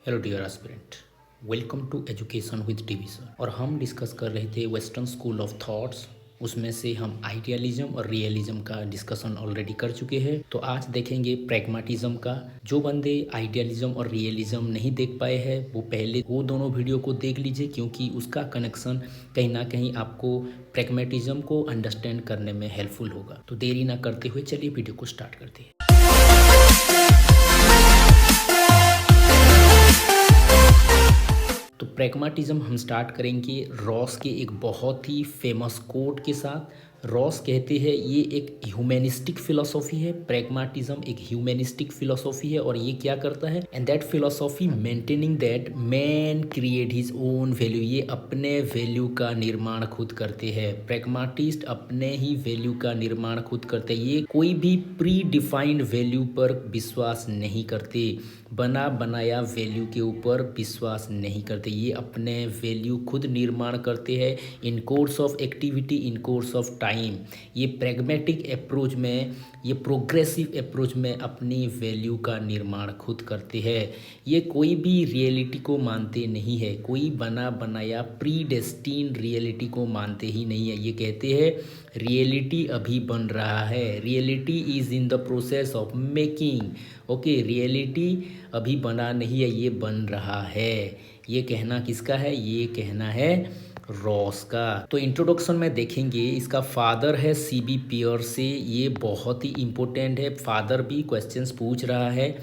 Hello dear aspirant, welcome to education with TV sir. और हम discuss कर रहे थे वेस्टर्न स्कूल ऑफ थॉट्स। उसमें से हम आइडियलिज्म और रियलिज्म का डिस्कशन ऑलरेडी कर चुके हैं। तो आज देखेंगे प्रैग्माटिज्म का। जो बंदे आइडियलिज्म और रियलिज्म नहीं देख पाए हैं वो पहले वो दोनों वीडियो को देख लीजिए, क्योंकि उसका कनेक्शन कहीं ना कहीं आपको प्रैग्मेटिज्म को अंडरस्टैंड करने में हेल्पफुल होगा। तो देरी ना करते हुए चलिए वीडियो को स्टार्ट करते हैं। तो प्रैग्माटिज्म हम स्टार्ट करेंगे रॉस के एक बहुत ही फेमस कोट के साथ। रॉस कहते हैं ये एक ह्यूमैनिस्टिक फिलोसॉफी है। प्रैग्माटिज्म एक ह्यूमैनिस्टिक फिलोसॉफी है और ये क्या करता है, and that philosophy maintaining that man create his own value. ये अपने वैल्यू का निर्माण खुद करते हैं। प्रैग्माटिस्ट अपने ही वैल्यू का निर्माण खुद करते हैं। ये कोई भी प्री डिफाइंड वैल्यू पर विश्वास नहीं करते, बना बनाया वैल्यू के ऊपर विश्वास नहीं करते। ये अपने वैल्यू खुद निर्माण करते हैं in course of activity, in course of time. ये प्रैग्मेटिक अप्रोच में, ये प्रोग्रेसिव अप्रोच में अपनी वैल्यू का निर्माण खुद करते हैं। ये कोई भी रियलिटी को मानते नहीं है, कोई बना बनाया प्री डेस्टिन रियलिटी को मानते ही नहीं है। ये कहते हैं रियलिटी अभी बन रहा है, reality is in the process of making. Okay, reality अभी बना नहीं है, ये बन रहा है। ये कहना किसका है? ये कहना है रॉस का। तो इंट्रोडक्शन में देखेंगे, इसका फादर है सीबी पियर्से। ये बहुत ही इंपॉर्टेंट है। फादर भी क्वेश्चंस पूछ रहा है,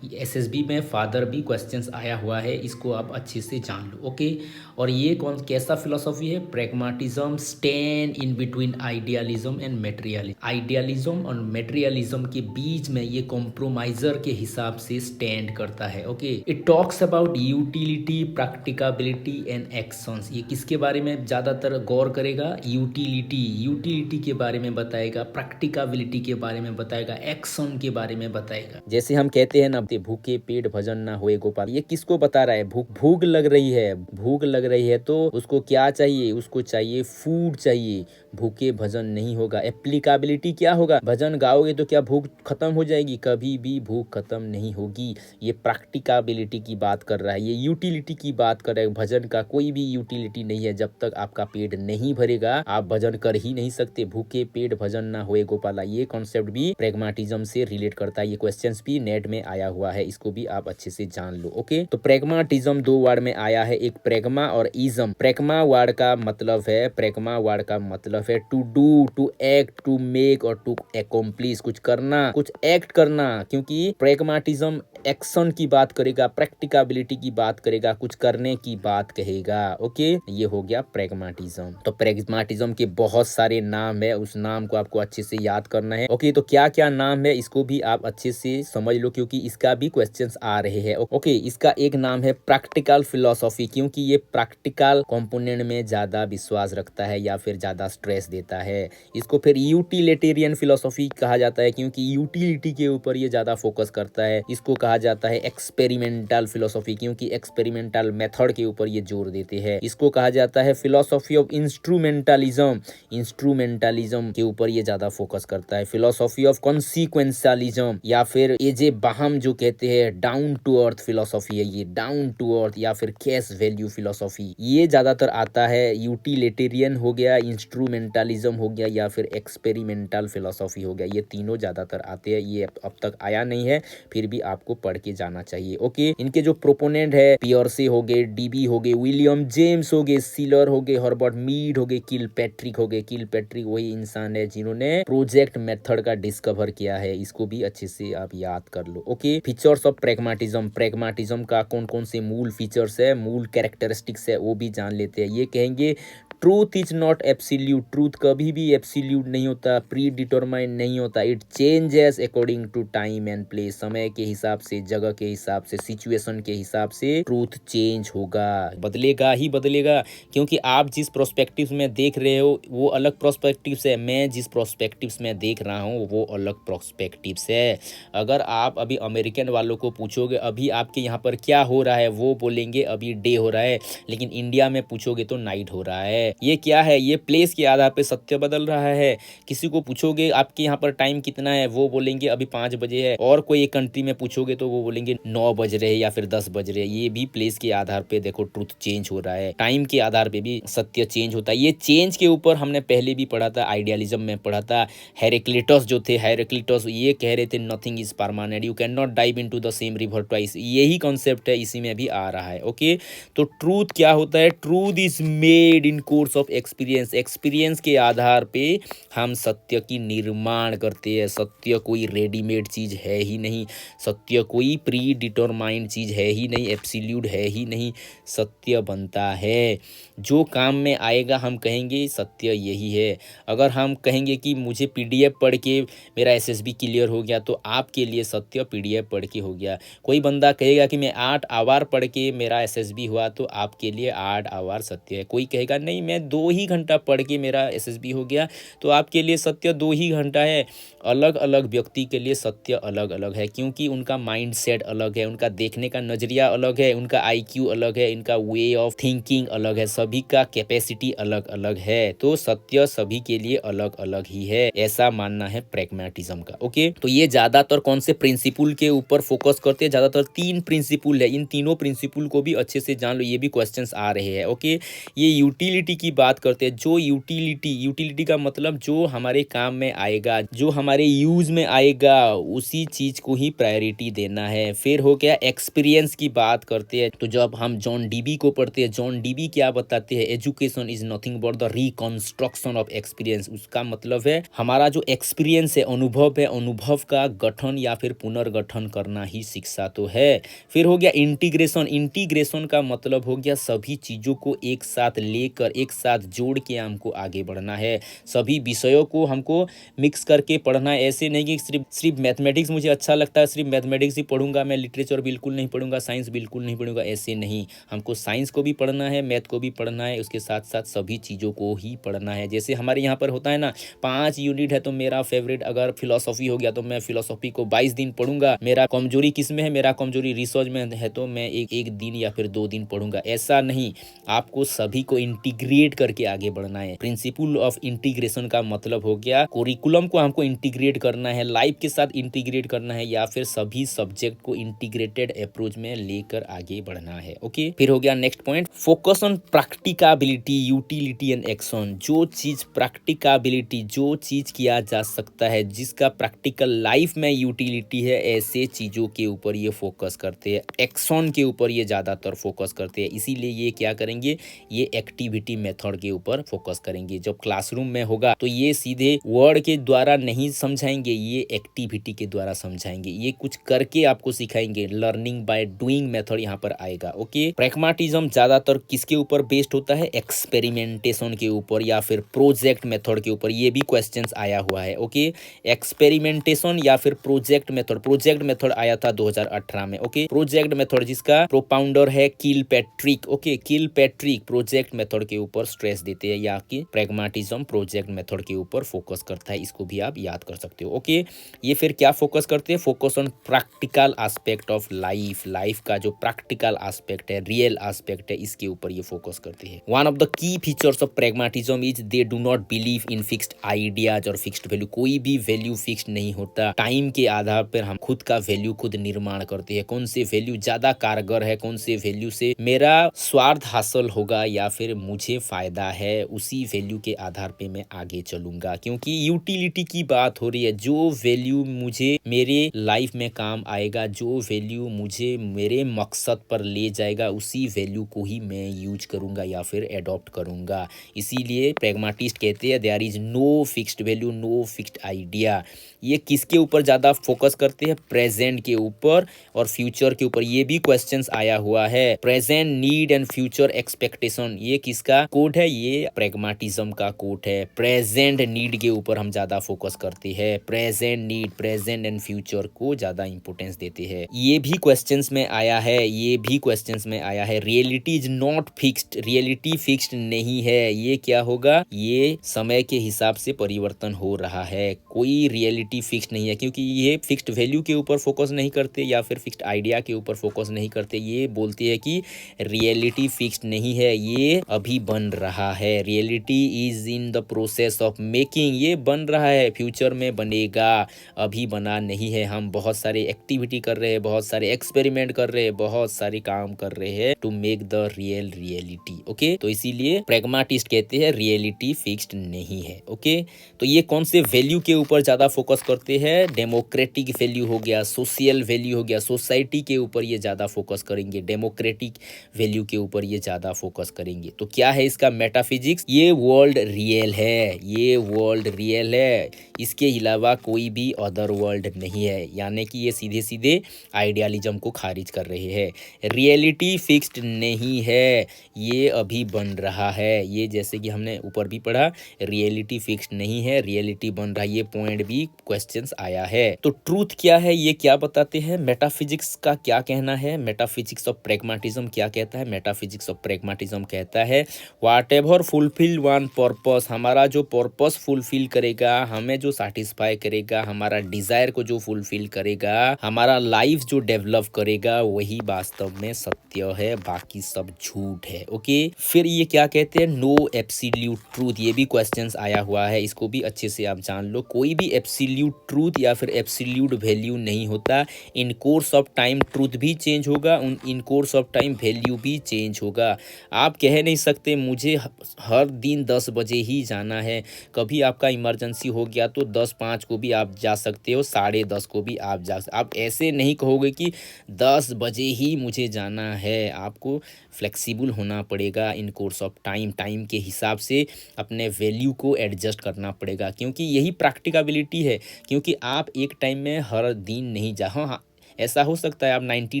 एसएसबी में फादर भी क्वेश्चंस आया हुआ है, इसको आप अच्छे से जान लो। ओके, और ये कौन कैसा फिलोसॉफी है? Pragmatism stand in between idealism and materialism. Idealism और मेटेरियलिज्म के बीच में ये कॉम्प्रोमाइजर के हिसाब से स्टैंड करता है। Okay, it talks about utility, practicability and actions. ये किसके बारे में ज़्यादातर गौर करेगा? यूटिलिटी, यूटिलिटी के बारे में बताएगा, प्रैक्टिकबिलिटी के बारे में बताएगा, एक्शन के बारे में बताएगा। जैसे हम कहते हैं ना, भूखे पेट भजन ना होए गोपाल। ये किसको बता रहा है? भूख लग रही है, भूख लग रही है तो उसको क्या चाहिए? उसको चाहिए फूड चाहिए। भूखे भजन नहीं होगा। एप्लीकेबिलिटी क्या होगा? भजन गाओगे तो क्या भूख खत्म हो जाएगी? कभी भी भूख खत्म नहीं होगी। ये प्रैक्टिकबिलिटी की बात कर रहा है, ये यूटिलिटी की बात कर रहा है। भजन का कोई भी यूटिलिटी नहीं है। जब तक आपका पेट नहीं भरेगा आप भजन कर ही नहीं सकते। भूखे पेट भजन ना होए गोपाला, ये कॉन्सेप्ट भी प्रैग्माटिज्म से रिलेट करता है। ये क्वेश्चंस भी नेट में आया हुआ है, इसको भी आप अच्छे से जान लो। ओके, तो प्रैग्माटिज्म दो वर्ड में आया है, एक प्रैग्मा और इज्म। प्रैग्मा वर्ड का मतलब है, प्रैग्मा वर्ड का मतलब है to do, to act, to make और टू अकॉम्प्लिश। कुछ करना, कुछ एक्ट करना, क्योंकि प्रैग्माटिज्म एक्शन की बात करेगा, प्रैक्टिकबिलिटी की बात करेगा, कुछ करने की बात कहेगा। ओके, ये हो गया प्रैग्माटिज्म। तो प्रैग्माटिज्म के बहुत सारे नाम है, उस नाम को आपको अच्छे से याद करना है। ओके, तो क्या क्या नाम है इसको भी आप अच्छे से समझ लो, क्योंकि इसका भी क्वेश्चंस आ रहे हैं। ओके, इसका एक नाम है प्रैक्टिकल फिलोसॉफी, क्योंकि ये प्रैक्टिकल कंपोनेंट में ज्यादा विश्वास रखता है या फिर ज्यादा स्ट्रेस देता है। इसको फिर यूटिलिटेरियन फिलोसॉफी कहा जाता है, क्योंकि यूटिलिटी के ऊपर ये ज्यादा फोकस करता है। इसको कहा जाता है एक्सपेरिमेंटल फिलोसॉफी, क्योंकि एक्सपेरिमेंटल मेथड के ऊपर ये जोर देते हैं। इसको कहा जाता है फिलोसॉफी ऑफ इंस्ट्रूमेंटलिज्म, इंस्ट्रूमेंटलिज्म के ऊपर ये ज्यादा फोकस करता है। फिलोसॉफी ऑफ कॉन्सिक्वेंशलिज्म, या फिर एजे बाहम जो कहते हैं डाउन टू अर्थ फिलोसॉफी है, ये डाउन टू अर्थ, या फिर कैश वैल्यू फिलोसॉफी, ये ज्यादातर आता है। यूटिलिटेरियन हो गया, इंस्ट्रूमेंटलिज्म हो गया, या फिर एक्सपेरिमेंटल फिलोसॉफी हो गया। ये तीनों ज्यादातर आते हैं। ये अब तक आया नहीं है, फिर भी आपको पढ़ के जाना चाहिए। ओके, इनके जो प्रोपोनेंट है, पियर्से हो गए, डीबी हो गए, विलियम जेम्स हो गए, सिलर हो गए, हर्बर्ट मीड हो गए, किलपैट्रिक हो गए। किलपैट्रिक वही इंसान है जिन्होंने प्रोजेक्ट मेथड का डिस्कवर किया है। इसको भी अच्छे से आप याद कर लो। ओके, फीचर्स ऑफ प्रैग्माटिज्म, प्रैग्माटिज्म का कौन कौन से मूल फीचर्स है, मूल कैरेक्टरिस्टिक्स है, वो भी जान लेते हैं। ये कहेंगे truth is not absolute, truth कभी भी एब्सोल्यूट नहीं होता, प्री डिटरमाइंड नहीं होता। It changes according to time and place, समय के हिसाब से, जगह के हिसाब से, सिचुएशन के हिसाब से ट्रूथ चेंज होगा, बदलेगा ही बदलेगा। क्योंकि आप जिस प्रोस्पेक्टिव में देख रहे हो वो अलग प्रोस्पेक्टिव है, मैं जिस प्रोस्पेक्टिव में देख रहा हूँ वो अलग प्रोस्पेक्टिव है। अगर आप अभी अमेरिकन वालों को पूछोगे अभी आपके यहाँ पर क्या हो रहा है, वो बोलेंगे अभी डे हो रहा है, लेकिन इंडिया में पूछोगे तो नाइट हो रहा है। है। ये क्या है? ये प्लेस के आधार पे सत्य बदल रहा है। किसी को पूछोगे आपके यहाँ पर टाइम कितना है, वो बोलेंगे अभी 5 बजे है, और कोई एक कंट्री में पूछोगे तो वो बोलेंगे 9 बज रहे हैं या फिर 10 बज रहे हैं। ये भी प्लेस के आधार पे देखो ट्रुथ चेंज हो रहा है, टाइम के आधार पे भी सत्य चेंज होता है। ये चेंज के ऊपर हमने पहले भी पढ़ा था, आइडियलिज्म में पढ़ा था। हेरेक्लिटस जो थे, हेरेक्लिटस ये कह रहे थे nothing is permanent, you can not dive into the same river twice. यही कॉन्सेप्ट है, इसी में भी आ रहा है। ओके, तो ट्रूथ क्या होता है? Truth is made in course of experience. Experience के आधार पे हम सत्य की निर्माण करते हैं। सत्य कोई रेडीमेड चीज है ही नहीं, सत्य कोई प्री डिटरमाइंड चीज है ही नहीं, एब्सोल्यूट है ही नहीं। सत्य बनता है, जो काम में आएगा हम कहेंगे सत्य यही है। अगर हम कहेंगे कि मुझे पीडीएफ पढ़ के मेरा एसएसबी क्लियर हो गया, तो आपके लिए सत्य पीडीएफ पढ़ के हो गया। कोई बंदा कहेगा कि मैं 8 आवर पढ़ के मेरा एसएसबी हुआ, तो आपके लिए 8 आवर सत्य है। कोई कहेगा नहीं मैं 2 ही घंटा पढ़ के मेरा एसएसबी हो गया, तो आपके लिए सत्य 2 ही घंटा है। अलग अलग व्यक्ति के लिए सत्य अलग अलग है, क्योंकि उनका माइंड सेट अलग है, उनका देखने का नजरिया अलग है, उनका आईक्यू अलग है, इनका वे ऑफ थिंकिंग अलग है, सभी का कैपेसिटी अलग अलग है। तो सत्य सभी के लिए अलग अलग ही है, ऐसा मानना है प्रैग्मैटिज्म का। ओके, तो ये ज्यादातर कौन से प्रिंसिपल के ऊपर फोकस करते हैं? ज्यादातर 3 प्रिंसिपल है। इन तीनों प्रिंसिपल को भी अच्छे से जान लो, ये भी क्वेश्चंस आ रहे हैं। ओके, ये यूटिलिटी की बात करते हैं। जो यूटिलिटी का मतलब जो हमारे काम में आएगा, जो हमारे यूज में आएगा, उसी चीज को ही प्रायोरिटी देना है। फिर हो गया एक्सपीरियंस की बात करते हैं। तो जब हम जॉन डीबी को पढ़ते हैं, जॉन डीबी क्या बताते हैं? Education is nothing but the reconstruction of experience. उसका मतलब है हमारा जो एक्सपीरियंस है, अनुभव है, अनुभव का गठन या फिर पुनर्गठन करना ही शिक्षा तो है। फिर हो गया इंटीग्रेशन का मतलब हो गया सभी चीजों को एक साथ लेकर, एक साथ जोड़ के हमको आगे बढ़ना है। सभी विषयों को हमको मिक्स करके पढ़ना है। ऐसे नहीं कि सिर्फ मैथमेटिक्स मुझे अच्छा लगता है, सिर्फ मैथमेटिक्स ही पढ़ूंगा, मैं लिटरेचर बिल्कुल नहीं पढ़ूंगा, साइंस बिल्कुल नहीं पढ़ूंगा, ऐसे नहीं। हमको साइंस को भी पढ़ना है, मैथ को भी पढ़ना है, उसके साथ साथ सभी चीज़ों को ही पढ़ना है। जैसे हमारे यहाँ पर होता है ना, 5 यूनिट है, तो मेरा फेवरेट अगर फिलोसॉफी हो गया तो मैं फिलोसॉफी को 22 दिन पढ़ूंगा। मेरा कमजोरी किस में है? मेरा कमजोरी रिसर्च में है, तो मैं एक दिन या फिर 2 दिन पढ़ूंगा। ऐसा नहीं, आपको सभी को इंटीग्रेट करके आगे बढ़ना है। प्रिंसिपल ऑफ इंटीग्रेशन का मतलब हो गया कुरिकुलम को हमको इंटीग्रेट करना है, लाइफ के साथ इंटीग्रेट करना है, या फिर सभी सब्जेक्ट को इंटीग्रेटेड अप्रोच में लेकर आगे बढ़ना है। ओके, फिर हो गया next point, focus on practicability, utility and action. जो चीज प्रैक्टिकबिलिटी, जो चीज किया जा सकता है, जिसका प्रैक्टिकल लाइफ में यूटिलिटी है, ऐसे चीजों के ऊपर ये फोकस करते हैं। एक्शन के ऊपर ये ज्यादातर फोकस करते हैं। इसीलिए ये क्या करेंगे? ये एक्टिविटी मेथड के ऊपर फोकस करेंगे। जब क्लासरूम में होगा तो ये सीधे वर्ड के द्वारा नहीं समझाएंगे, ये एक्टिविटी के द्वारा समझाएंगे, ये कुछ करके आपको सिखाएंगे। लर्निंग बाय डूइंग मेथड यहाँ पर आएगा। ओके, प्रैग्मैटिज्म ज्यादातर किसके ऊपर बेस्ड होता है? एक्सपेरिमेंटेशन के ऊपर या फिर प्रोजेक्ट मेथड के ऊपर। ये भी क्वेश्चंस आया हुआ है। ओके, एक्सपेरिमेंटेशन या फिर प्रोजेक्ट मेथड। प्रोजेक्ट मेथड आया था 2018 में। ओके, प्रोजेक्ट मेथड जिसका प्रोपाउंडर है Kilpatrick. Okay, Kilpatrick project method के ऊपर स्ट्रेस देते हैं, या कि प्रैग्मैटिज्म प्रोजेक्ट मेथड के ऊपर फोकस करता है। इसको भी आप याद कर सकते हो। ओके, ये फिर क्या फोकस करते हैं? Focus on practical aspect of life. Life का जो प्रैक्टिकल एस्पेक्ट है, रियल एस्पेक्ट है, इसके ऊपर ये फोकस करते हैं। One of the key features of pragmatism is they do not believe in fixed ideas और फिक्स्ड वैल्यू। कोई भी वैल्यू फिक्स्ड नहीं होता। टाइम के आधार पर हम खुद का वैल्यू खुद निर्माण करते हैं। कौन से वैल्यू ज्यादा कारगर है, कौन से वैल्यू से मेरा स्वार्थ हासिल होगा या फिर मुझे फायदा है, उसी वैल्यू के आधार पे मैं आगे चलूंगा। क्योंकि यूटिलिटी की बात हो रही है, जो वैल्यू मुझे मेरे लाइफ में काम आएगा, जो वैल्यू मुझे मेरे मकसद पर ले जाएगा, उसी वैल्यू को ही मैं यूज करूंगा या फिर एडॉप्ट करूंगा। इसीलिए प्रैग्मैटिस्ट कहते हैं there is no fixed value, no fixed idea. ये किसके ऊपर ज्यादा फोकस करते हैं? प्रेजेंट के ऊपर और फ्यूचर के ऊपर। ये भी क्वेश्चंस आया हुआ है। Present need and future expectation, ये किसका कोट है? ये प्रैग्मैटिज्म का कोट है। प्रेजेंट नीड के ऊपर हम ज्यादा फोकस करते हैं। Present need, present and future को ज्यादा इंपोर्टेंस देते हैं। ये भी क्वेश्चंस में आया है, ये भी क्वेश्चंस में आया है। Reality is not fixed, reality fixed नहीं है। ये क्या होगा? ये समय के हिसाब से परिवर्तन हो रहा है। कोई रियलिटी फिक्स्ड नहीं है, क्योंकि ये फिक्स्ड वैल्यू के ऊपर फोकस नहीं करते या फिर फिक्स्ड आइडिया के ऊपर फोकस नहीं करते। ये बोलते हैं कि रियलिटी फिक्स्ड नहीं है, ये अभी बन रहा है, reality is in the process of making, ये बन रहा है, फ्यूचर में बनेगा, अभी बना नहीं है। हम बहुत सारे एक्टिविटी कर रहे हैं, बहुत सारे एक्सपेरिमेंट कर रहे हैं, बहुत सारे काम कर रहे हैं to make the real reality. Okay, तो इसीलिए प्रैग्माटिस्ट कहते हैं रियलिटी फिक्स्ड नहीं है। ओके, तो ये कौन से वैल्यू के ऊपर ज़्यादा फोकस करते हैं? डेमोक्रेटिक वैल्यू हो गया, सोशल वैल्यू हो गया, सोसाइटी के ऊपर ये ज़्यादा फोकस करेंगे, डेमोक्रेटिक वैल्यू के ऊपर ये ज़्यादा फोकस करेंगे। तो क्या है इसका मेटाफिजिक्स? ये वर्ल्ड रियल है, ये वर्ल्ड रियल है, इसके अलावा कोई भी अदर वर्ल्ड नहीं है, यानी कि ये सीधे सीधे आइडियलिज्म को खारिज कर रहे हैं। रियलिटी फिक्स्ड नहीं है, ये अभी बन रहा है, ये जैसे कि हमने ऊपर भी पढ़ा, रियलिटी फिक्स्ड नहीं है, रियलिटी बन रहा है, ये पॉइंट भी क्वेश्चंस आया है। तो ट्रूथ क्या है, ये क्या बताते हैं? मेटाफिजिक्स का क्या कहना है? मेटाफिजिक्स ऑफ प्रैग्मेटिज्म क्या कहता है? मेटाफिजिक्स ऑफ प्रैग्मेटिज्म कहता है व्हाटएवर फुलफिल वन पर्पस, हमारा जो पर्पस फुलफिल करेगा, हमें जो सेटिस्फाई करेगा, हमारा डिजायर को जो फुलफिल करेगा, हमारा लाइफ जो डेवलप करेगा, वही वास्तव में सत्य है, बाकी सब झूठ है। ओके, फिर ये क्या कहते हैं? नो एब्सोल्यूट ट्रूथ, ये भी क्वेश्चंस आया हुआ है, इसको भी अच्छे से आप जान लो। कोई भी एब्सोल्यूट ट्रूथ या फिर एब्सोल्यूट वैल्यू नहीं होता, इन कोर्स ऑफ टाइम ट्रूथ भी चेंज होगा, इन कोर्स ऑफ टाइम वैल्यू भी चेंज होगा। आप कह नहीं सकते मुझे हर दिन 10 बजे ही जाना है, कभी आपका इमरजेंसी हो गया तो 10:05 को भी आप जा सकते हो, 10:30 को भी आप जा सकते, आप ऐसे नहीं कहोगे कि 10 बजे ही मुझे जाना है, आपको फ्लेक्सिबल होना पड़ेगा इन कोर्स ऑफ टाइम के हिसाब से अपने वैल्यू को एडजस्ट करना पड़ेगा, क्योंकि यही प्रैक्टिकबिलिटी है। क्योंकि आप एक टाइम में हर दिन नहीं जा, हाँ ऐसा हो सकता है आप 90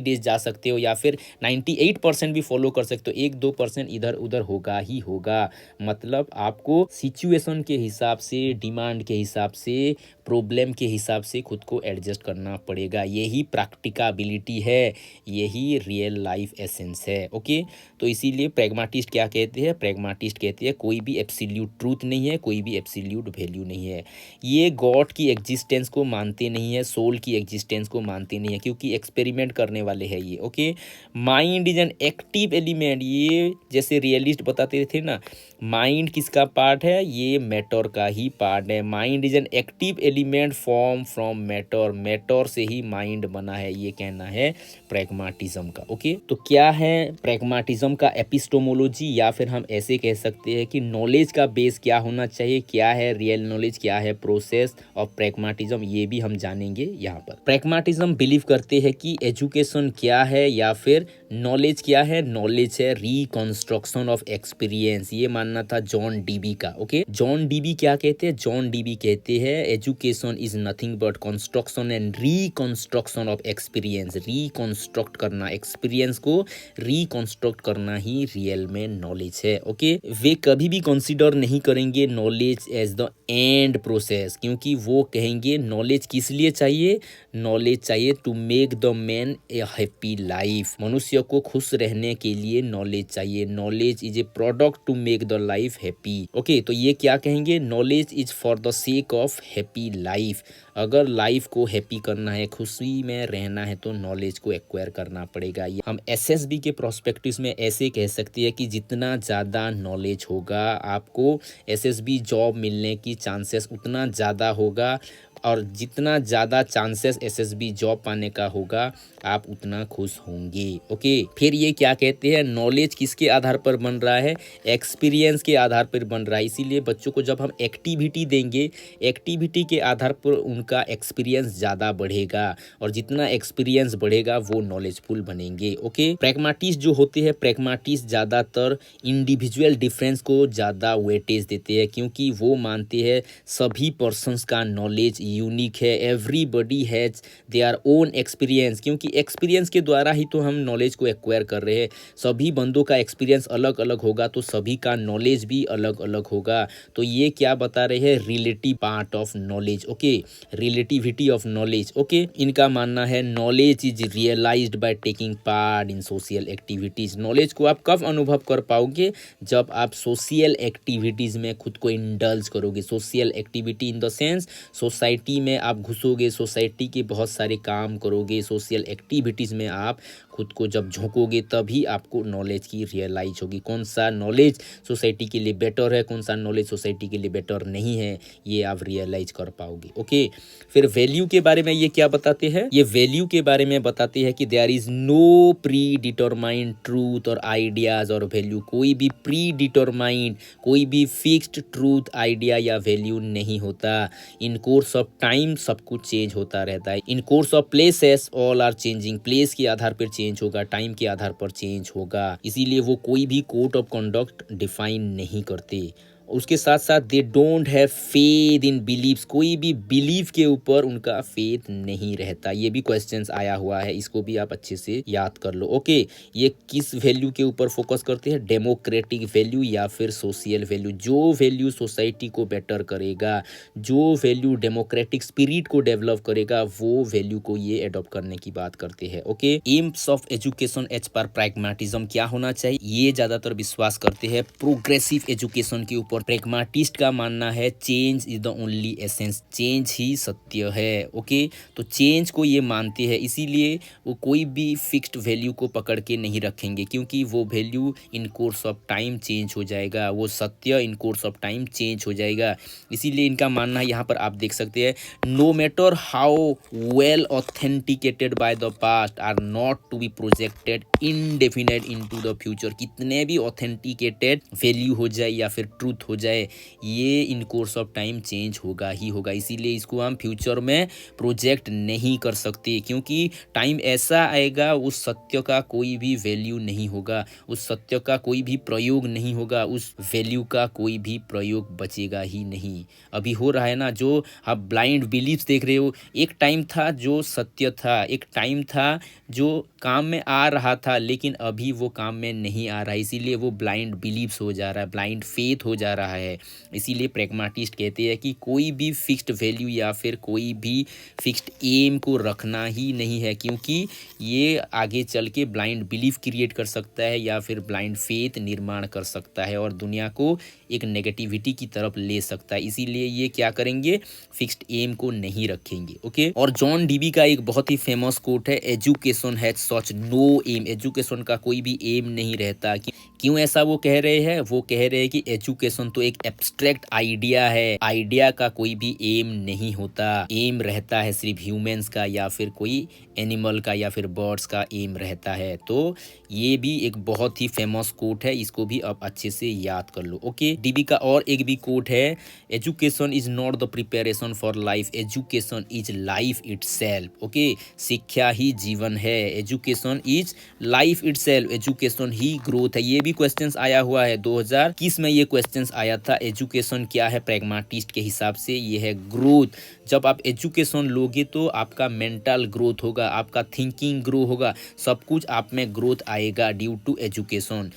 डेज जा सकते हो या फिर 98% भी फॉलो कर सकते हो, 1-2% इधर उधर होगा ही होगा। मतलब आपको सिचुएशन के हिसाब से, डिमांड के हिसाब से, प्रॉब्लम के हिसाब से खुद को एडजस्ट करना पड़ेगा, यही प्रैक्टिकबिलिटी है, यही रियल लाइफ एसेंस है। ओके, तो इसीलिए प्रैग्मेटिस्ट क्या कहते हैं? प्रैग्मेटिस्ट कहते हैं कोई भी एब्सोल्यूट ट्रूथ नहीं है, कोई भी एब्सोल्यूट वैल्यू नहीं है। ये गॉड की एग्जिस्टेंस को मानते नहीं है, सोल की एग्जिस्टेंस को मानते नहीं है, क्योंकि एक्सपेरिमेंट करने वाले हैं ये। Okay, mind is an active element, ये जैसे रियलिस्ट बताते थे ना, माइंड किसका पार्ट है? ये मैटर का ही पार्ट है। Mind is an active element form from matter, matter से ही माइंड बना है, ये कहना है प्रैग्मेटिज्म का। ओके, तो क्या है प्रैग्मेटिज्म का एपिस्टोमोलॉजी, या फिर हम ऐसे कह सकते हैं कि नॉलेज का बेस क्या होना चाहिए, क्या है रियल नॉलेज, क्या है प्रोसेस ऑफ प्रैग्मेटिज्म, ये भी हम जानेंगे यहाँ पर। प्रैग्मेटिज्म बिलीव करते हैं कि एजुकेशन क्या है या फिर नॉलेज क्या है? नॉलेज है रिकंस्ट्रक्शन ऑफ एक्सपीरियंस, ये मानना था जॉन डीबी का। ओके, जॉन डीबी क्या कहते हैं? जॉन डीबी कहते हैं education is nothing but construction and reconstruction of experience, reconstruct करना, एक्सपीरियंस को रिकंस्ट्रक्ट करना ही रियल में नॉलेज है। ओके, वे कभी भी कंसीडर नहीं करेंगे knowledge as the end process, क्योंकि वो कहेंगे नॉलेज किस लिए चाहिए? नॉलेज चाहिए to make the man a happy life, मनुष्य को खुश रहने के लिए नॉलेज चाहिए। Knowledge is a product to make the life happy. Okay, तो ये क्या कहेंगे? Knowledge is for the sake of happy life, अगर लाइफ को हैप्पी करना है, खुशी में रहना है, तो नॉलेज को एक्वायर करना पड़ेगा। ये हम एसएसबी के प्रोस्पेक्टिव में ऐसे कह सकते हैं कि जितना ज़्यादा नॉलेज होगा, आपको एसएसबी जॉब मिलने की चांसेस उतना ज़्यादा होगा, और जितना ज़्यादा चांसेस एसएसबी जॉब पाने का होगा, आप उतना खुश होंगे। ओके, फिर ये क्या कहते हैं? नॉलेज किसके आधार पर बन रहा है? एक्सपीरियंस के आधार पर बन रहा है। इसीलिए बच्चों को जब हम एक्टिविटी देंगे, एक्टिविटी के आधार पर उनका एक्सपीरियंस ज़्यादा बढ़ेगा, और जितना एक्सपीरियंस बढ़ेगा वो नॉलेजफुल बनेंगे। ओके, प्रैग्मेटिस्ट जो होते हैं, प्रैग्मेटिस्ट ज़्यादातर इंडिविजुअल डिफरेंस को ज़्यादा वेटेज देते हैं, क्योंकि वो मानते हैं सभी पर्सन्स का नॉलेज यूनिक है, everybody has their own experience, क्योंकि एक्सपीरियंस के द्वारा ही तो हम नॉलेज को एक्वायर कर रहे हैं। सभी बंदों का एक्सपीरियंस अलग अलग होगा, तो सभी का नॉलेज भी अलग अलग होगा। तो ये क्या बता रहे हैं? Relative part of knowledge. Okay, relativity of knowledge. Okay, इनका मानना है knowledge is realized by taking part in social activities. Knowledge को आप कब अनुभव कर पाओगे? जब आप सोशल एक्टिविटीज में खुद को इंडल्ज करोगे। Social activity in the sense society society में आप घुसोगे, सोसाइटी के बहुत सारे काम करोगे, सोशल एक्टिविटीज़ में आप खुद को जब झोंकोगे तभी आपको नॉलेज की रियलाइज होगी। कौन सा नॉलेज सोसाइटी के लिए बेटर है, कौन सा नॉलेज सोसाइटी के लिए बेटर नहीं है, ये आप रियलाइज कर पाओगे। ओके, फिर वैल्यू के बारे में ये क्या बताते हैं? ये वैल्यू के बारे में बताते हैं कि there is no predetermined truth और आइडियाज और वैल्यू। कोई भी प्री डिटरमाइंड, कोई भी फिक्स्ड ट्रूथ, आइडिया या वैल्यू नहीं होता। इन कोर्स ऑफ टाइम सब कुछ चेंज होता रहता है। In course of places all are changing. Place के आधार पर चेंज होगा, टाइम के आधार पर चेंज होगा, इसीलिए वो कोई भी कोड ऑफ कंडक्ट डिफाइन नहीं करते। उसके साथ साथ they don't have faith in beliefs. कोई भी बिलीव के ऊपर उनका फेथ नहीं रहता। ये भी क्वेश्चंस आया हुआ है, इसको भी आप अच्छे से याद कर लो। ओके, ये किस वैल्यू के ऊपर फोकस करते हैं? डेमोक्रेटिक वैल्यू या फिर सोशल वैल्यू। जो वैल्यू सोसाइटी को बेटर करेगा, जो वैल्यू डेमोक्रेटिक स्पिरिट को डेवलप करेगा, वो वैल्यू को ये अडॉप्ट करने की बात करते हैं। Okay, aims of education as per pragmatism क्या होना चाहिए? ये ज्यादातर विश्वास करते हैं प्रोग्रेसिव एजुकेशन के ऊपर। प्रैग्मेटिस्ट का मानना है change is the only essence, change ही सत्य है। ओके, तो चेंज को ये मानते हैं, इसीलिए वो कोई भी फिक्स्ड वैल्यू को पकड़ के नहीं रखेंगे, क्योंकि वो value in course of time change हो जाएगा, वो सत्य इन कोर्स ऑफ टाइम चेंज हो जाएगा। इसीलिए इनका मानना है, यहाँ पर आप देख सकते हैं, no matter how well authenticated by the past are not to be projected indefinite into the future. कितने भी ऑथेंटिकेटेड वैल्यू हो जाए या फिर ट्रूथ हो जाए, ये इन कोर्स ऑफ टाइम चेंज होगा ही होगा। इसीलिए इसको हम फ्यूचर में प्रोजेक्ट नहीं कर सकते, क्योंकि टाइम ऐसा आएगा उस सत्य का कोई भी वैल्यू नहीं होगा, उस सत्य का कोई भी प्रयोग नहीं होगा, उस वैल्यू का कोई भी प्रयोग बचेगा ही नहीं। अभी हो रहा है ना, जो आप ब्लाइंड बिलीव्स देख रहे हो, एक टाइम था जो सत्य था, एक टाइम था जो काम में आ रहा था, लेकिन अभी वो काम में नहीं आ रहा है, इसीलिए वो ब्लाइंड बिलीव्स हो जा रहा है, ब्लाइंड फेथ हो जा रहा है। इसीलिए प्रैग्मेटिस्ट कहते हैं कि कोई भी फिक्स्ड वैल्यू या फिर कोई भी फिक्स्ड एम को रखना ही नहीं है, क्योंकि ये आगे चल के ब्लाइंड बिलीफ क्रिएट कर सकता है या फिर ब्लाइंड फेथ निर्माण कर सकता है और दुनिया को एक नेगेटिविटी की तरफ ले सकता है। इसीलिए ये क्या करेंगे, फिक्स्ड एम को नहीं रखेंगे। ओके, और जॉन डीबी का एक बहुत ही फेमस कोट है, education has such no aim. Education का कोई भी एम नहीं रहता। क्यों ऐसा वो कह रहे हैं? वो कह रहे हैं कि एजुकेशन तो एक एब्स्ट्रैक्ट आइडिया है, आइडिया का कोई भी एम नहीं होता। एम रहता है सिर्फ ह्यूमंस का या फिर कोई एनिमल का या फिर बर्ड्स का एम रहता है। तो ये भी एक बहुत ही फेमस कोट है, इसको भी आप अच्छे से याद कर लो। ओके, डीबी का और एक भी कोट है, education is not the preparation for life, education is life itself. Okay, शिक्षा ही जीवन है, education is life itself, education he growth है। ये भी क्वेश्चंस आया हुआ है, 2021 में ये क्वेश्चंस आया था। एजुकेशन क्या है प्रैग्मेटिस्ट के हिसाब से? ये है ग्रोथ। जब आप एजुकेशन लोगे तो आपका मेंटल ग्रोथ होगा, आपका थिंकिंग ग्रो होगा, सब कुछ आप में ग्रोथ आएगा ड्यू टू एजुकेशन।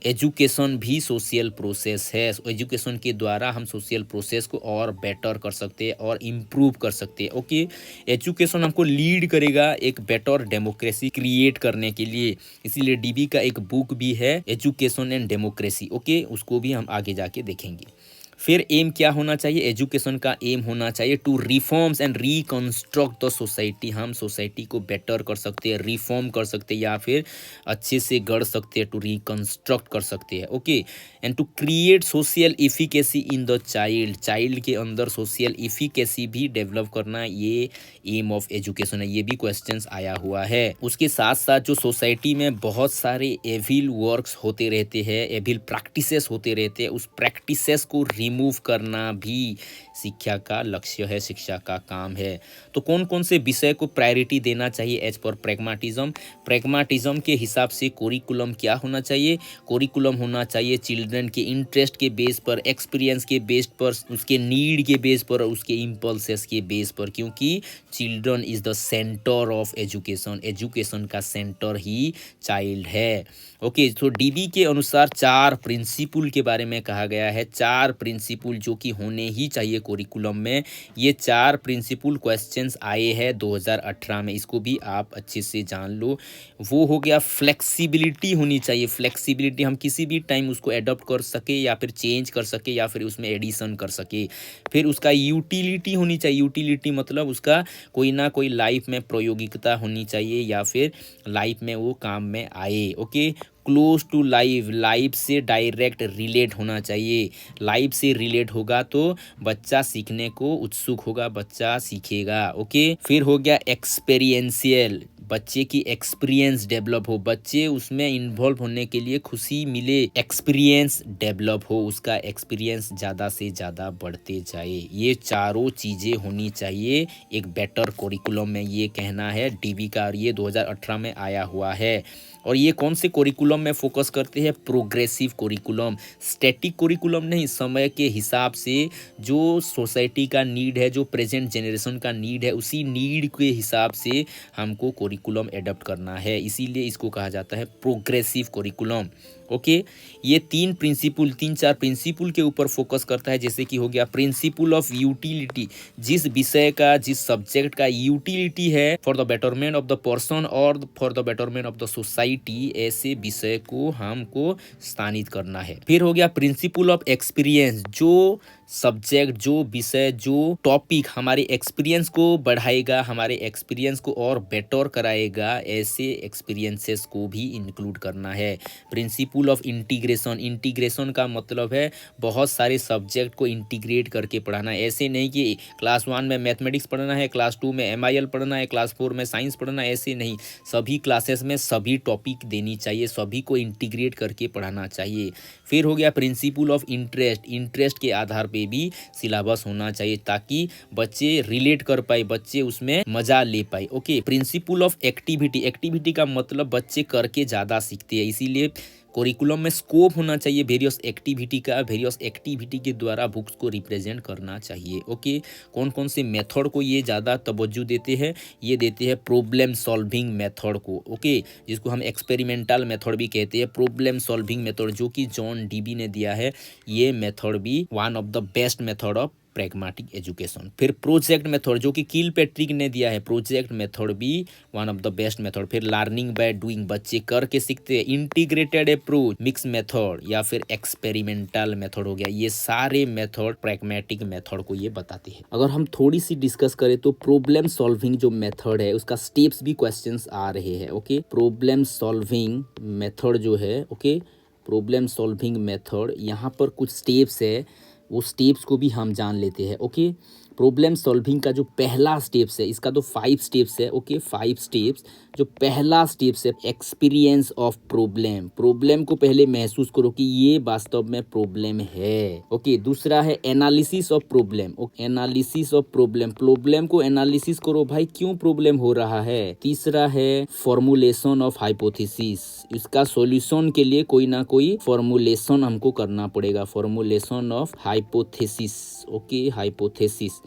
एजुकेशन भी सोशल प्रोसेस है, एजुकेशन के द्वारा हम सोशल प्रोसेस को और बेटर कर सकते हैं और इम्प्रूव कर सकते हैं। ओके, एजुकेशन हमको लीड करेगा एक बेटर डेमोक्रेसी क्रिएट करने के लिए। इसीलिए डीबी का एक बुक भी है, एजुकेशन एंड डेमोक्रेसी। ओके, उसको भी हम आगे जाके देखेंगे। फिर एम क्या होना चाहिए? एजुकेशन का एम होना चाहिए to reforms and reconstruct the society. हम सोसाइटी को बेटर कर सकते हैं, रिफॉर्म कर सकते हैं या फिर अच्छे से गढ़ सकते हैं, टू रिकंस्ट्रक्ट कर सकते हैं। Okay, and to create social efficacy in the child, child के अंदर सोशल इफिकेसी भी डेवलप करना, ये एम ऑफ एजुकेशन है। ये भी क्वेश्चंस आया हुआ है। उसके साथ साथ जो सोसाइटी में बहुत सारे एविल वर्क्स होते रहते हैं, एविल प्रैक्टिसेस होते रहते हैं, उस प्रैक्टिसेस को रिमूव करना भी शिक्षा का लक्ष्य है, शिक्षा का काम है। तो कौन कौन से विषय को प्रायोरिटी देना चाहिए एज पर प्रैग्मेटिज्म? प्रैग्मेटिज्म के हिसाब से कोरिकुलम क्या होना चाहिए? कोरिकुलम होना चाहिए चिल्ड्रन के इंटरेस्ट के बेस पर, एक्सपीरियंस के बेस पर, उसके नीड के बेस पर, उसके इम्पल्सेस के बेस पर, क्योंकि children is the centre of education, education का सेंटर ही चाइल्ड है। ओके, तो डीबी के अनुसार 4 प्रिंसिपल के बारे में कहा गया है, 4 प्रिंसिपल जो कि होने ही चाहिए कोरिकुलम में, ये 4 प्रिंसिपल क्वेश्चंस आए हैं 2018 में, इसको भी आप अच्छे से जान लो। वो हो गया फ्लेक्सिबिलिटी होनी चाहिए, फ्लेक्सिबिलिटी हम किसी भी टाइम उसको एडॉप्ट कर सके या फिर चेंज कर सके या फिर उसमें एडिशन कर सके। फिर उसका यूटिलिटी होनी चाहिए, यूटिलिटी मतलब उसका कोई ना कोई लाइफ में प्रायोगिकता होनी चाहिए या फिर लाइफ में वो काम में आए। Okay, close to life, life से डायरेक्ट रिलेट होना चाहिए। लाइफ से रिलेट होगा तो बच्चा सीखने को उत्सुक होगा, बच्चा सीखेगा। ओके, फिर हो गया एक्सपीरियंशियल, बच्चे की एक्सपीरियंस डेवलप हो, बच्चे उसमें इन्वॉल्व होने के लिए खुशी मिले, एक्सपीरियंस डेवलप हो, उसका एक्सपीरियंस ज़्यादा से ज़्यादा बढ़ते जाए। ये चारों चीज़ें होनी चाहिए एक बेटर कोरिकुलम में, ये कहना है डीवी का, और ये 2018 में आया हुआ है। और ये कौन से कोरिकुलम में फोकस करते हैं? प्रोग्रेसिव कोरिकुलम, स्टैटिक कोरिकुलम नहीं, समय के हिसाब से जो सोसाइटी का नीड है, जो प्रेजेंट जनरेशन का नीड है, उसी नीड के हिसाब से हमको कोरिकुलम एडॉप्ट करना है, इसीलिए इसको कहा जाता है प्रोग्रेसिव कोरिकुलम। ओके, ये 3-4 प्रिंसिपल के ऊपर फोकस करता है, जैसे कि हो गया प्रिंसिपल ऑफ यूटिलिटी, जिस विषय का, जिस सब्जेक्ट का यूटिलिटी है for the betterment of the person और for the betterment of the society, ऐसे विषय को हमको स्थानित करना है। फिर हो गया प्रिंसिपल ऑफ एक्सपीरियंस, जो सब्जेक्ट, जो विषय, जो टॉपिक हमारे एक्सपीरियंस को बढ़ाएगा, हमारे एक्सपीरियंस को और बेटर कराएगा, ऐसे एक्सपीरियंसेस को भी इंक्लूड करना है। प्रिंसिपल ऑफ इंटीग्रेशन, इंटीग्रेशन का मतलब है बहुत सारे सब्जेक्ट को इंटीग्रेट करके पढ़ाना है। ऐसे नहीं कि क्लास 1 में मैथमेटिक्स पढ़ना है, क्लास 2 में MIL पढ़ना है, क्लास 4 में साइंस पढ़ना है, ऐसे नहीं, सभी क्लासेस में सभी टॉपिक देनी चाहिए, सभी को इंटीग्रेट करके पढ़ाना चाहिए। फिर हो गया प्रिंसिपल ऑफ इंटरेस्ट, इंटरेस्ट के आधार पे भी सिलेबस होना चाहिए ताकि बच्चे रिलेट कर पाए, बच्चे उसमें मजा ले पाए। Okay, principle of activity, activity का मतलब बच्चे करके ज़्यादा सीखते हैं, इसीलिए कोरिकुलम में स्कोप होना चाहिए वेरियस एक्टिविटी का, वेरियस एक्टिविटी के द्वारा बुक्स को रिप्रेजेंट करना चाहिए। ओके, कौन कौन से मेथड को ये ज़्यादा तवज्जो देते हैं? ये देते हैं प्रॉब्लम सॉल्विंग मेथड को। ओके, जिसको हम एक्सपेरिमेंटल मेथड भी कहते हैं, प्रॉब्लम सॉल्विंग मेथड जो कि जॉन डीबी ने दिया है, ये मेथड भी one of the best method of pragmatic education. फिर प्रोजेक्ट मेथड जो कि किलपैट्रिक ने दिया है, प्रोजेक्ट मेथड भी one of the best method. फिर लर्निंग बाय डूइंग, बच्चे करके सीखते हैं, इंटीग्रेटेड अप्रोच, मिक्स मेथड या फिर एक्सपेरिमेंटल मेथड हो गया, ये सारे मेथड प्रैग्मेटिक मेथड को ये बताते हैं। अगर हम थोड़ी सी डिस्कस करें तो प्रॉब्लम सॉल्विंग जो मेथड है उसका स्टेप्स भी क्वेश्चंस आ रहे हैं। ओके, प्रॉब्लम सॉल्विंग मेथड जो है, ओके, प्रॉब्लम सॉल्विंग मेथड, यहाँ पर कुछ स्टेप्स है, वो स्टेप्स को भी हम जान लेते हैं। ओके, प्रॉब्लम सॉल्विंग का जो पहला स्टेप्स है, इसका तो 5 स्टेप्स है। Okay, 5 steps. जो पहला स्टेप्स है एक्सपीरियंस ऑफ प्रॉब्लम, प्रॉब्लम को पहले महसूस करो कि ये वास्तव में प्रॉब्लम है। ओके, दूसरा है analysis of problem, analysis of problem, problem को एनालिसिस करो, भाई क्यों प्रॉब्लम हो रहा है। तीसरा है फॉर्मुलेशन ऑफ हाइपोथेसिस, इसका सॉल्यूशन के लिए कोई ना कोई फॉर्मुलेशन हमको करना पड़ेगा, formulation of hypothesis. Okay, hypothesis.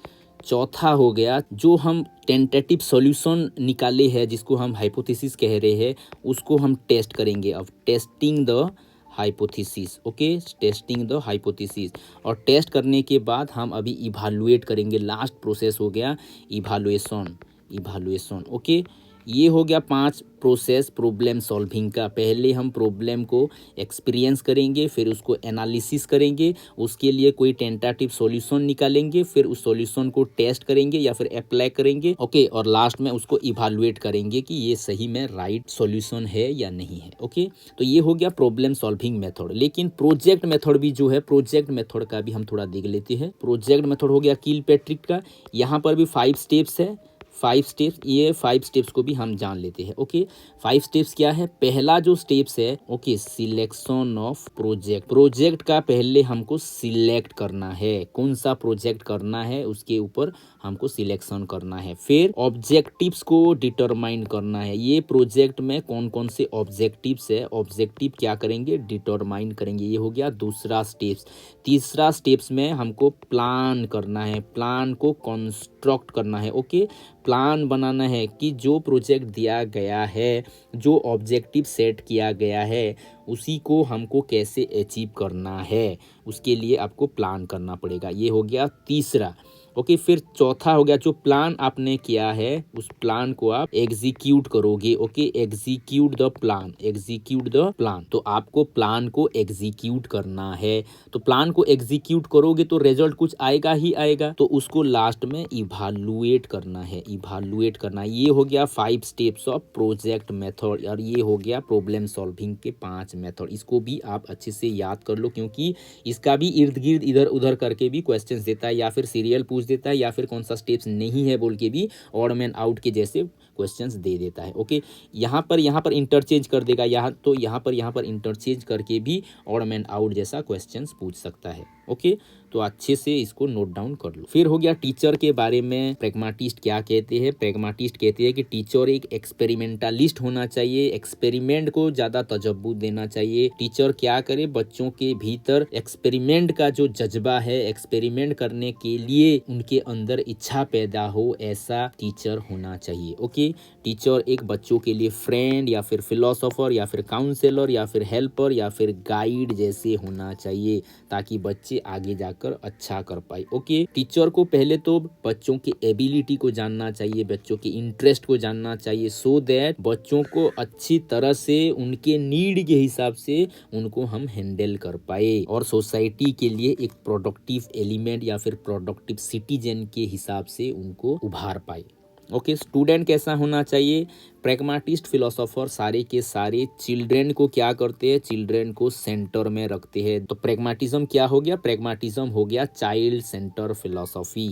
चौथा हो गया जो हम टेंटेटिव सॉल्यूशन निकाले हैं, जिसको हम हाइपोथेसिस कह रहे हैं, उसको हम टेस्ट करेंगे। अब testing the hypothesis. Okay, testing the hypothesis. और टेस्ट करने के बाद हम अभी इवैल्यूएट करेंगे, लास्ट प्रोसेस हो गया इवैल्यूएशन, इवैल्यूएशन। ओके, ये हो गया 5 प्रोसेस प्रॉब्लम सॉल्विंग का। पहले हम प्रॉब्लम को एक्सपीरियंस करेंगे, फिर उसको एनालिसिस करेंगे, उसके लिए कोई टेंटेटिव सॉल्यूशन निकालेंगे, फिर उस सॉल्यूशन को टेस्ट करेंगे या फिर अप्लाई करेंगे। ओके, और लास्ट में उसको इवैल्यूएट करेंगे कि ये सही में राइट सॉल्यूशन है या नहीं है। ओके, तो ये हो गया प्रॉब्लम सॉल्विंग मेथड। लेकिन प्रोजेक्ट मेथड भी जो है, प्रोजेक्ट मेथड का भी हम थोड़ा देख लेते हैं। प्रोजेक्ट मेथड हो गया किलपैट्रिक का, यहाँ पर भी 5 स्टेप्स है, 5 स्टेप्स, ये 5 स्टेप्स को भी हम जान लेते हैं। ओके, 5 स्टेप्स क्या है? पहला जो स्टेप्स है, okay, selection of project, project का पहले हमको सिलेक्ट करना है, कौन सा प्रोजेक्ट करना है उसके ऊपर हमको सिलेक्शन करना है। फिर ऑब्जेक्टिव्स को डिटरमाइन करना है, ये प्रोजेक्ट में कौन कौन से ऑब्जेक्टिव्स है, ऑब्जेक्टिव क्या करेंगे, डिटरमाइन करेंगे, ये हो गया दूसरा स्टेप्स। तीसरा स्टेप्स में हमको प्लान करना है, प्लान को कंस्ट्रक्ट करना है। ओके, प्लान बनाना है कि जो प्रोजेक्ट दिया गया है, जो ऑब्जेक्टिव सेट किया गया है, उसी को हमको कैसे अचीव करना है, उसके लिए आपको प्लान करना पड़ेगा। ये हो गया तीसरा। ओके, फिर चौथा हो गया, जो प्लान आपने किया है उस प्लान को आप एग्जीक्यूट करोगे। Okay, execute the plan, execute the plan. तो आपको प्लान को एग्जीक्यूट करना है। तो प्लान को एग्जीक्यूट करोगे तो रिजल्ट कुछ आएगा ही आएगा, तो उसको लास्ट में इवैल्यूएट करना है, इवैल्यूएट करना है। ये हो गया 5 स्टेप्स ऑफ प्रोजेक्ट मेथड, और ये हो गया प्रॉब्लम सॉल्विंग के 5 मेथड। इसको भी आप अच्छे से याद कर लो, क्योंकि इसका भी इर्द गिर्द इधर उधर करके भी क्वेश्चंस देता है, या फिर सीरियल पूछ देता है, या फिर कौन सा स्टेप्स नहीं है बोल के भी ऑड मैन आउट के जैसे क्वेश्चंस दे देता है। ओके, यहाँ पर इंटरचेंज कर देगा, यहाँ पर इंटरचेंज करके भी ऑड मैन आउट जैसा क्वेश्चंस पूछ सकता है। ओके, तो अच्छे से इसको नोट डाउन कर लो। फिर हो गया टीचर के बारे में प्रैग्माटिस्ट क्या कहते हैं। प्रैग्माटिस्ट कहते हैं कि टीचर एक एक्सपेरिमेंटलिस्ट होना चाहिए, एक्सपेरिमेंट को ज़्यादा तजब्बू देना चाहिए। टीचर क्या करे, बच्चों के भीतर एक्सपेरिमेंट का जो जज्बा है, एक्सपेरिमेंट करने के लिए उनके अंदर इच्छा पैदा हो, ऐसा टीचर होना चाहिए। ओके, टीचर एक बच्चों के लिए फ्रेंड या फिर फिलोसोफर या फिर काउंसलर या फिर हेल्पर या फिर गाइड जैसे होना चाहिए, ताकि बच्चे आगे जाकर अच्छा कर पाए। ओके, टीचर को पहले तो बच्चों की एबिलिटी को जानना चाहिए, बच्चों के इंटरेस्ट को जानना चाहिए, सो दैट बच्चों को अच्छी तरह से उनके नीड के हिसाब से उनको हम हैंडल कर पाए, और सोसाइटी के लिए एक प्रोडक्टिव एलिमेंट या फिर प्रोडक्टिव सिटीजन के हिसाब से उनको उभार पाए। ओके, स्टूडेंट कैसा होना चाहिए। प्रैग्माटिस्ट फिलोसोफर सारे के सारे चिल्ड्रेन को क्या करते हैं, चिल्ड्रेन को सेंटर में रखते हैं। तो प्रैग्माटिज्म क्या हो गया, प्रैग्माटिज्म हो गया चाइल्ड सेंटर फिलोसॉफी।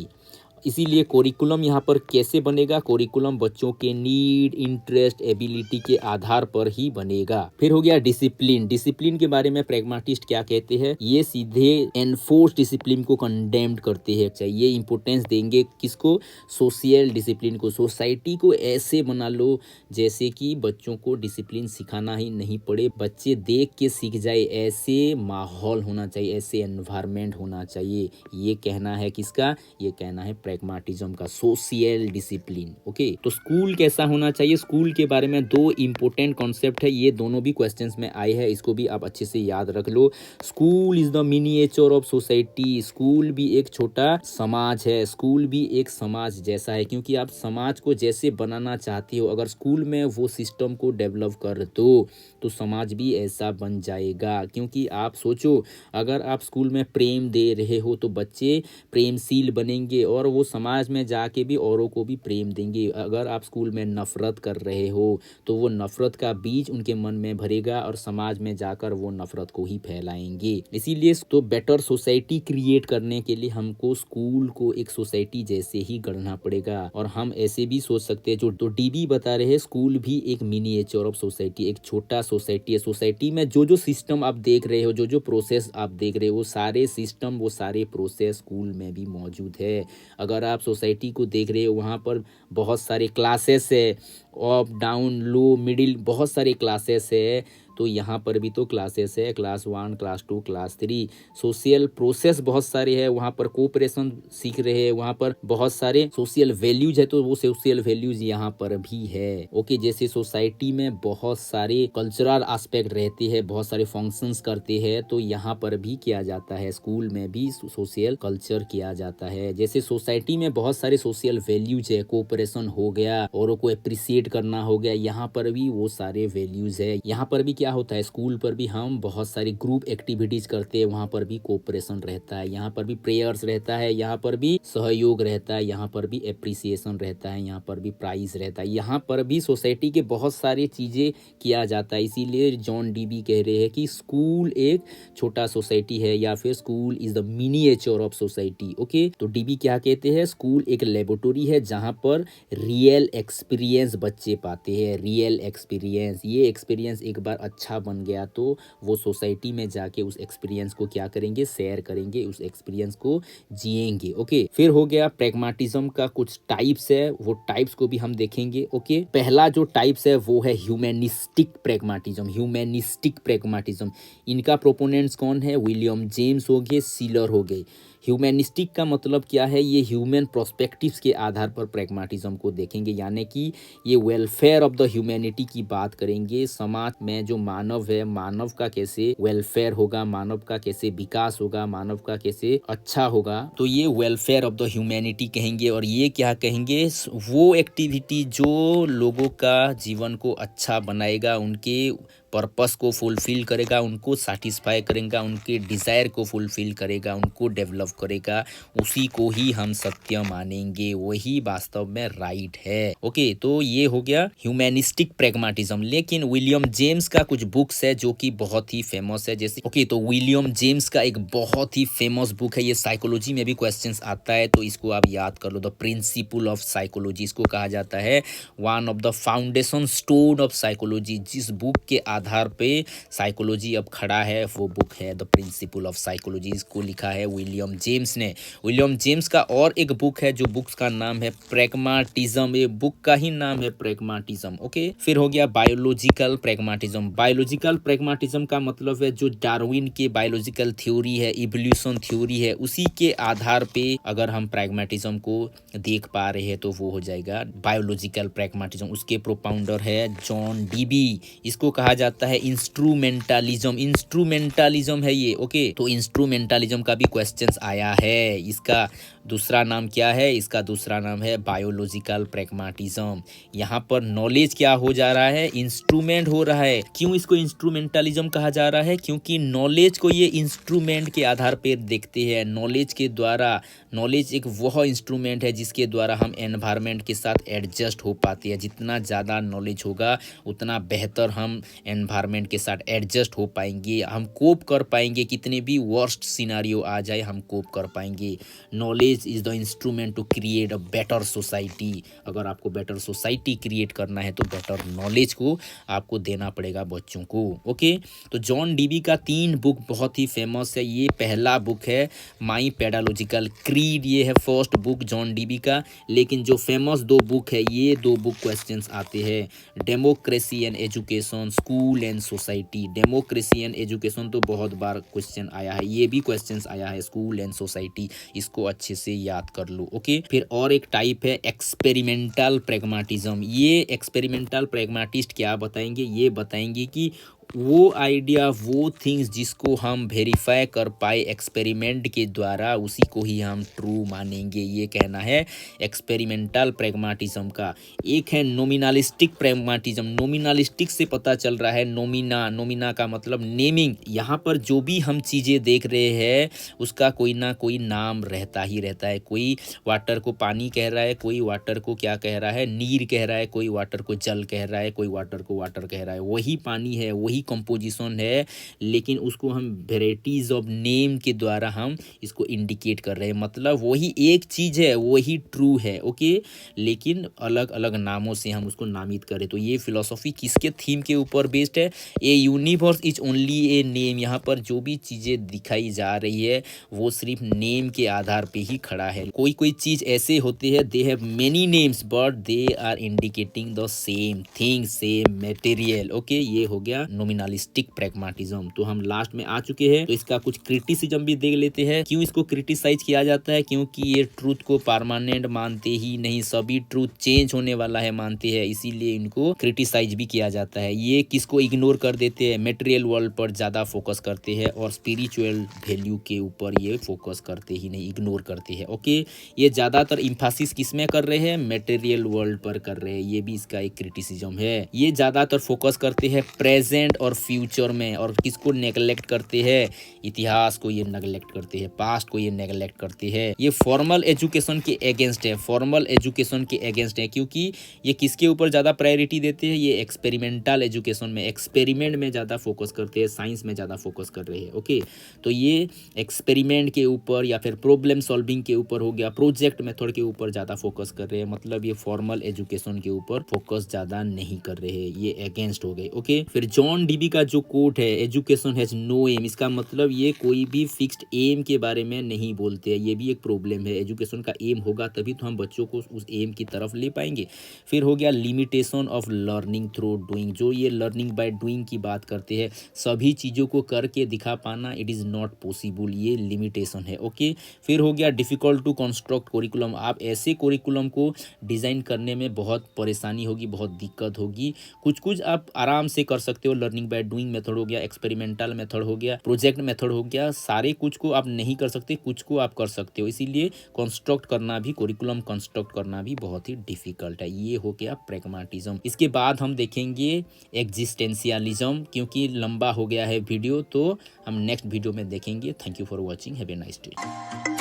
इसीलिए कोरिकुलम यहाँ पर कैसे बनेगा, कोरिकुलम बच्चों के नीड, इंटरेस्ट, एबिलिटी के आधार पर ही बनेगा। फिर हो गया डिसिप्लिन। डिसिप्लिन के बारे में प्रैग्माटिस्ट क्या कहते हैं, ये सीधे एनफोर्स डिसिप्लिन को कंडेम्ड करते हैं। ये इंपोर्टेंस देंगे किसको, सोशल डिसिप्लिन को। सोसाइटी को ऐसे बना लो जैसे कि बच्चों को डिसिप्लिन सिखाना ही नहीं पड़े, बच्चे देख के सीख जाए, ऐसे माहौल होना चाहिए, ऐसे एनवायरमेंट होना चाहिए। ये कहना है किसका, ये कहना है प्रैग्माटिज्म का, सोशल डिसिप्लिन। ओके, तो स्कूल कैसा होना चाहिए। स्कूल के बारे में 2 इंपॉर्टेंट कॉन्सेप्ट है, ये दोनों भी क्वेश्चंस में आए हैं, इसको भी आप अच्छे से याद रख लो। School is the miniature of society. School भी एक छोटा समाज है, स्कूल भी एक समाज जैसा है, क्योंकि आप समाज को जैसे बनाना चाहते हो, अगर स्कूल में वो सिस्टम को डेवलप कर दो तो समाज भी ऐसा बन जाएगा। क्योंकि आप सोचो, अगर आप स्कूल में प्रेम दे रहे हो तो बच्चे प्रेमशील बनेंगे, और वो समाज में जाके भी औरों को भी प्रेम देंगे। अगर आप स्कूल में नफरत कर रहे हो तो वो नफरत का बीज उनके मन में भरेगा, और समाज में जाकर वो नफरत को ही फैलाएंगे। इसीलिए तो बेटर सोसाइटी क्रिएट करने के लिए हमको स्कूल को एक सोसाइटी जैसे ही गढ़ना पड़ेगा। और हम ऐसे भी सोच सकते हैं, जो तो डीबी बता रहे हैं, स्कूल भी एक मिनिएचर ऑफ सोसाइटी, एक छोटा सोसाइटी है। सोसाइटी में जो जो सिस्टम आप देख रहे हो, जो जो प्रोसेस आप देख रहे हो, वो सारे सिस्टम, वो सारे प्रोसेस स्कूल में भी मौजूद है। अगर आप सोसाइटी को देख रहे हो, वहाँ पर बहुत सारे क्लासेस है, अप डाउन लो मिडिल, बहुत सारे क्लासेस है। तो यहाँ पर भी तो क्लासेस है, class 1, class 2, class 3। Social process बहुत सारे है, वहाँ पर कोऑपरेशन सीख रहे हैं, वहाँ पर बहुत सारे सोशल वैल्यूज है, तो वो सोशल वैल्यूज यहाँ पर भी है। ओके, जैसे सोसाइटी में बहुत सारे कल्चरल एस्पेक्ट रहते हैं, बहुत सारे फंक्शंस करते हैं, तो यहाँ पर भी किया जाता है, स्कूल में भी सोशल कल्चर किया जाता है। जैसे सोसाइटी में बहुत सारे सोशल वैल्यूज है, कोऑपरेशन हो गया, औरों को अप्रिसिएट करना हो गया, यहाँ पर भी वो सारे वैल्यूज है। यहाँ पर भी क्या होता है, स्कूल पर भी हम बहुत सारी ग्रुप एक्टिविटीज करते हैं, वहाँ पर भी कोऑपरेशन रहता है, यहाँ पर भी प्रेयर्स रहता है, यहाँ पर भी सहयोग रहता है, यहाँ पर भी एप्रिसिएशन रहता है, यहाँ पर भी प्राइज रहता है, यहाँ पर भी सोसाइटी के बहुत सारी चीजें किया जाता है। इसीलिए जॉन डीबी कह रहे हैं कि स्कूल एक छोटा सोसाइटी है, या फिर school is the miniature of society. Okay, तो डीबी क्या कहते हैं, स्कूल एक लेबोरेटरी है जहाँ पर रियल एक्सपीरियंस बच्चे पाते हैं, रियल एक्सपीरियंस। ये एक्सपीरियंस एक बार अच्छा बन गया तो वो सोसाइटी में जाके उस एक्सपीरियंस को क्या करेंगे, शेयर करेंगे, उस एक्सपीरियंस को जिएंगे। ओके, फिर हो गया प्रैग्माटिज्म का कुछ टाइप्स है, वो टाइप्स को भी हम देखेंगे। ओके, पहला जो टाइप्स है वो है ह्यूमैनिस्टिक प्रैग्माटिज्म। ह्यूमैनिस्टिक प्रैग्माटिज्म, इनका प्रोपोनेंट्स कौन है, विलियम जेम्स हो गए, सीलर हो गए। ह्यूमैनिस्टिक का मतलब क्या है, ये ह्यूमन प्रोस्पेक्टिव्स के आधार पर प्रैग्माटिज्म को देखेंगे, यानी कि ये वेलफेयर ऑफ द ह्यूमैनिटी की बात करेंगे। समाज में जो मानव है, मानव का कैसे वेलफेयर होगा, मानव का कैसे विकास होगा, मानव का कैसे अच्छा होगा, तो ये वेलफेयर ऑफ द ह्यूमैनिटी कहेंगे। और ये क्या कहेंगे, वो एक्टिविटी जो लोगों का जीवन को अच्छा बनाएगा, उनके पर्पस को फुलफिल करेगा, उनको सेटिस्फाई करेगा, उनके डिज़ायर को फुलफिल करेगा, उनको डेवलप करेगा, उसी को ही हम सत्य मानेंगे, वही वास्तव में राइट है। ओके, तो ये हो गया ह्यूमैनिस्टिक प्रैग्माटिज्म। लेकिन विलियम जेम्स का कुछ बुक्स है जो कि बहुत ही फेमस है, जैसे तो विलियम जेम्स का एक बहुत ही फेमस बुक है, ये साइकोलॉजी में भी क्वेश्चंस आता है, तो इसको आप याद कर लो। द प्रिंसिपल ऑफ साइकोलॉजी इसको कहा जाता है, one of the foundation stone of psychology. जिस बुक के आधार पे साइकोलॉजी अब खड़ा है वो बुक है द प्रिंसिपल ऑफ साइकोलॉजी। इसको लिखा है विलियम जेम्स ने। विलियम जेम्स का और एक बुक है जो बुक्स का नाम है प्रैग्माटिज्म, ये बुक का ही नाम है प्रैग्माटिज्म। ओके, फिर हो गया बायोलॉजिकल प्रैग्माटिज्म। बायोलॉजिकल प्रैग्माटिज्म का मतलब है जो डार्विन के बायोलॉजिकल थ्योरी है, इवोल्यूशन थ्योरी है, उसी के आधार पे अगर हम प्रैग्माटिज्म को देख पा रहे हैं तो वो हो जाएगा बायोलॉजिकल प्रैग्माटिज्म। उसके प्रोपाउंडर है जॉन डीबी। इसको कहा जाता है इंस्ट्रूमेंटलिज्म। इंस्ट्रूमेंटलिज्म है ये। ओके, तो इंस्ट्रूमेंटलिज्म का भी क्वेश्चंस आया है। इसका दूसरा नाम क्या है, इसका दूसरा नाम है बायोलॉजिकल प्रैग्माटिज्म। यहाँ पर नॉलेज क्या हो जा रहा है, इंस्ट्रूमेंट हो रहा है। क्यों इसको इंस्ट्रूमेंटलिज्म कहा जा रहा है, क्योंकि नॉलेज को ये इंस्ट्रूमेंट के आधार पर देखते हैं। नॉलेज के द्वारा, नॉलेज एक वह इंस्ट्रूमेंट है जिसके द्वारा हम एनवायरनमेंट के साथ एडजस्ट हो पाते हैं। जितना ज़्यादा नॉलेज होगा उतना बेहतर हम एनवायरनमेंट के साथ एडजस्ट हो पाएंगे, हम कोप कर पाएंगे, कितने भी वर्स्ट सिनारियो आ जाए हम कोप कर पाएंगे। Knowledge is the instrument to create a better society. अगर आपको बेटर सोसाइटी क्रिएट करना है तो बेटर नॉलेज को आपको देना पड़ेगा बच्चों को। ओके, तो जॉन डीबी का 3 बुक बहुत ही फेमस है। ये पहला बुक है माई पेडालॉजिकल क्रीड, ये है फर्स्ट बुक जॉन डीबी का। लेकिन जो फेमस 2 बुक है, ये 2 बुक क्वेश्चंस आते हैं, democracy and education, school and society. Democracy and education तो बहुत बार क्वेश्चन आया है, ये भी क्वेश्चंस आया है, स्कूल एंड सोसाइटी, इसको अच्छे से याद कर लो। ओके, फिर और एक टाइप है एक्सपेरिमेंटल प्रैग्माटिज्म। ये एक्सपेरिमेंटल प्रैग्माटिस्ट क्या बताएंगे, ये बताएंगे कि वो आइडिया, वो थिंग्स जिसको हम वेरीफाई कर पाए एक्सपेरिमेंट के द्वारा, उसी को ही हम ट्रू मानेंगे। ये कहना है एक्सपेरिमेंटल प्रैग्माटिज्म का। एक है नोमिनलिस्टिक प्रैग्माटिज्म। नोमिनलिस्टिक से पता चल रहा है, नोमिना, नोमिना का मतलब नेमिंग। यहाँ पर जो भी हम चीज़ें देख रहे हैं उसका कोई ना कोई नाम रहता ही रहता है। कोई वाटर को पानी कह रहा है, कोई वाटर को क्या कह रहा है, नीर कह रहा है, कोई वाटर को जल कह रहा है, कोई वाटर को वाटर कह रहा है। वही पानी है, वही कंपोजिशन है, लेकिन उसको हम वेराइटीज ऑफ नेम के द्वारा हम इसको इंडिकेट कर रहे हैं। मतलब वही एक चीज़ है, वही ट्रू है। ओके, लेकिन अलग अलग नामों से हम उसको नामित करें। तो ये फिलॉसफी किसके थीम के ऊपर बेस्ड है, ए universe is only a name. यहाँ पर जो भी चीज़ें दिखाई जा रही है वो सिर्फ नेम के आधार पे ही खड़ा है। कोई कोई चीज़ ऐसे होती है, they have many names but they are indicating the same thing, same material. Okay, ये हो गया नोमिनलिस्टिक प्रैग्माटिज्म। तो हम लास्ट में आ चुके हैं, तो इसका कुछ क्रिटिसिज्म भी देख लेते हैं। क्यों इसको क्रिटिसाइज किया जाता है, क्योंकि ये ट्रूथ को परमानेंट मानते ही नहीं, सभी ट्रूथ चेंज होने वाला है मानते हैं, इसीलिए इनको क्रिटिसाइज भी किया जाता है। ये किसको इग्नोर कर देते हैं, मटेरियल वर्ल्ड पर ज़्यादा फोकस करते हैं और स्पिरिचुअल वैल्यू के ऊपर ये फोकस करते ही नहीं, इग्नोर करते हैं। ओके, ये ज़्यादातर इम्फासिस किस में कर रहे हैं, मटेरियल वर्ल्ड पर कर रहे हैं। ये भी इसका एक क्रिटिसिज्म है। ये ज़्यादातर फोकस करते हैं प्रेजेंट और फ्यूचर में, और किसको नेगलेक्ट करते हैं, इतिहास को ये नेगलेक्ट करते हैं, पास्ट को ये नेगलेक्ट करते हैं। ये फॉर्मल एजुकेशन के अगेंस्ट है, फॉर्मल एजुकेशन के अगेंस्ट है, क्योंकि ये किसके ऊपर ज़्यादा प्रायोरिटी देते हैं, ये एक्सपेरिमेंटल एजुकेशन में, एक्सपेरिमेंट में ज़्यादा फोकस करते हैं, साइंस में ज़्यादा फोकस कर रहे हैं। ओके, तो ये एक्सपेरिमेंट के ऊपर या फिर प्रॉब्लम सॉल्विंग के ऊपर हो गया, प्रोजेक्ट मेथड के ऊपर ज़्यादा फोकस कर रहे हैं। मतलब ये फॉर्मल एजुकेशन के ऊपर फोकस ज़्यादा नहीं कर रहे हैं, ये अगेंस्ट हो गए। ओके, फिर जॉन DB का जो कोट है, एजुकेशन हैज़ नो एम, इसका मतलब ये कोई भी फिक्स्ड एम के बारे में नहीं बोलते हैं। ये भी एक प्रॉब्लम है। एजुकेशन का एम होगा तभी तो हम बच्चों को उस एम की तरफ ले पाएंगे। फिर हो गया limitation of learning through doing, जो ये लर्निंग बाय डूइंग की बात करते हैं, सभी चीज़ों को करके दिखा पाना, इट इज़ नॉट पॉसिबल, ये लिमिटेशन है। ओके, फिर हो गया डिफ़िकल्ट टू कंस्ट्रक्ट करिकुलम, आप ऐसे करिकुलम को डिज़ाइन करने में बहुत परेशानी होगी, बहुत दिक्कत होगी। कुछ कुछ आप आराम से कर सकते हो, लर्निंग बाय डूइंग मेथड हो गया, एक्सपेरिमेंटल मेथड हो गया, प्रोजेक्ट मेथड हो गया, सारे कुछ को आप नहीं कर सकते, कुछ को आप कर सकते हो। इसीलिए कंस्ट्रक्ट करना भी, करिकुलम कंस्ट्रक्ट करना भी बहुत ही डिफिकल्ट है। ये हो गया प्रैग्मैटिज्म। इसके बाद हम देखेंगे एग्जिस्टेंशियलिज्म, क्योंकि लंबा हो गया है वीडियो, तो हम नेक्स्ट वीडियो में देखेंगे। Thank you for watching, have a nice day.